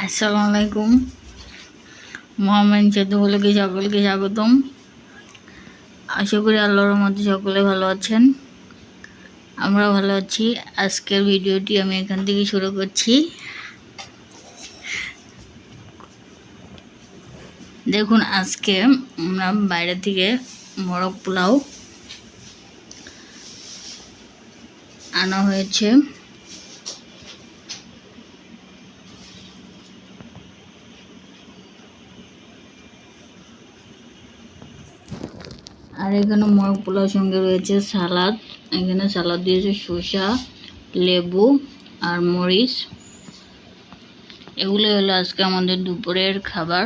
আসসালামু আলাইকুম। মোহাম্মদ সেতু বলে সকলকে স্বাগতম। আশা করি আল্লাহর রহমতে সকলে ভালো আছেন, আমরা ভালো আছি। আজকের ভিডিওটি আমি এখান থেকে শুরু করছি। দেখুন, আজকে আমরা বাইরে থেকে মোরগ পোলাও আনা হয়েছে। আর এখানে মোরগ পোলাওর সঙ্গে রয়েছে সালাদ। এখানে সালাদ দিয়েছে শসা, লেবু আর মরিচ। এগুলো হলো আজকে আমাদের দুপুরের খাবার।